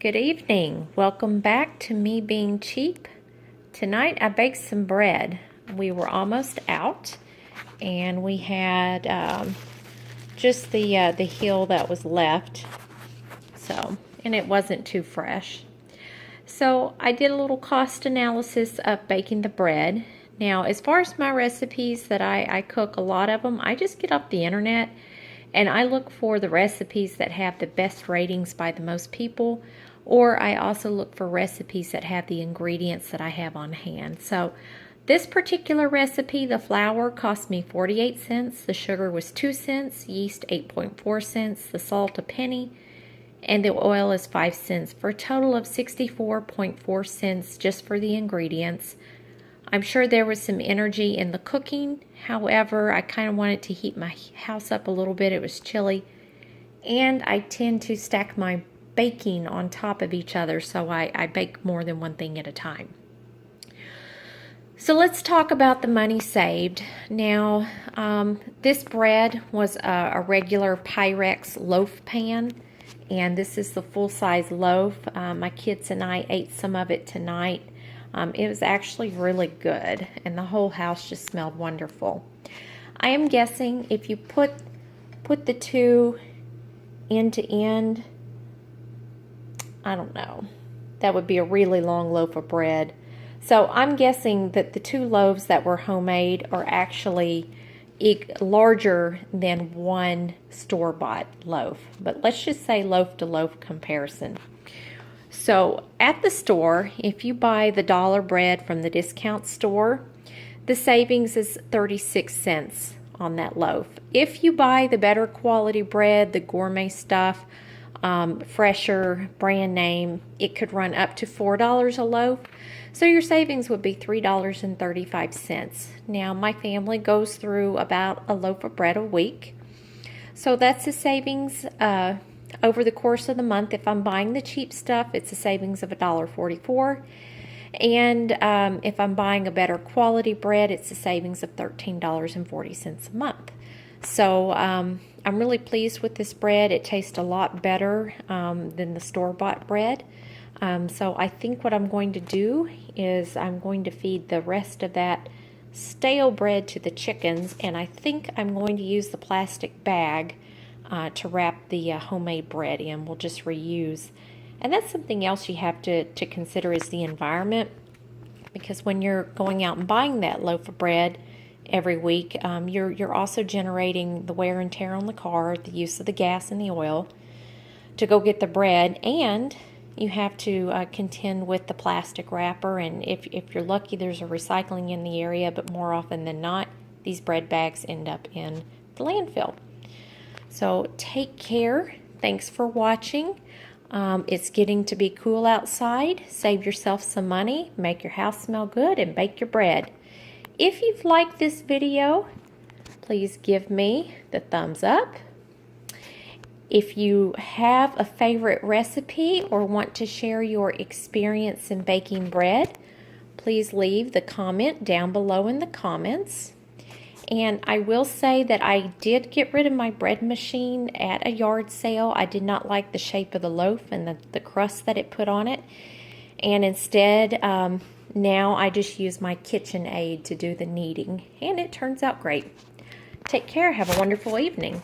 Good evening. Welcome back to Me Being Cheap. Tonight I baked some bread. We were almost out and we had just the heel that was left. And it wasn't too fresh. So I did a little cost analysis of baking the bread. Now, as far as my recipes that I cook, a lot of them, I just get off the internet and I look for the recipes that have the best ratings by the most people, or I also look for recipes that have the ingredients that I have on hand. So this particular recipe, the flour cost me 48 cents, the sugar was 2 cents, yeast 8.4 cents, the salt a penny, and the oil is 5 cents, for a total of 64.4 cents just for the ingredients. I'm sure there was some energy in the cooking. However, I kind of wanted to heat my house up a little bit. It was chilly. And I tend to stack my baking on top of each other, so I bake more than one thing at a time. So let's talk about the money saved. Now, this bread was a regular Pyrex loaf pan, and this is the full-size loaf. My kids and I ate some of it tonight. It was actually really good, and the whole house just smelled wonderful. I am guessing if you put the two end to end, I don't know, that would be a really long loaf of bread. So I'm guessing that the two loaves that were homemade are actually larger than one store-bought loaf. But let's just say loaf-to-loaf comparison. So at the store, if you buy the dollar bread from the discount store, the savings is 36 cents on that loaf. If you buy the better quality bread, the gourmet stuff, fresher, brand name, it could run up to $4 a loaf. So your savings would be $3.35. Now, my family goes through about a loaf of bread a week. So that's the savings over the course of the month. If I'm buying the cheap stuff, it's a savings of $1.44. And if I'm buying a better quality bread, it's a savings of $13.40 a month. So I'm really pleased with this bread. It tastes a lot better than the store-bought bread. So I think what I'm going to do is I'm going to feed the rest of that stale bread to the chickens, and I think I'm going to use the plastic bag to wrap the homemade bread in. We'll just reuse. And that's something else you have to consider is the environment, because when you're going out and buying that loaf of bread every week, you're also generating the wear and tear on the car, the use of the gas and the oil to go get the bread, and you have to contend with the plastic wrapper, and if you're lucky, there's a recycling in the area, but more often than not, these bread bags end up in the landfill. So take care. Thanks for watching. It's getting to be cool outside. Save yourself some money, make your house smell good, and bake your bread. If you've liked this video, please give me the thumbs up. If you have a favorite recipe or want to share your experience in baking bread, please leave the comment down below in the comments. And I will say that I did get rid of my bread machine at a yard sale. I did not like the shape of the loaf and the crust that it put on it. And instead, now I just use my KitchenAid to do the kneading. And it turns out great. Take care. Have a wonderful evening.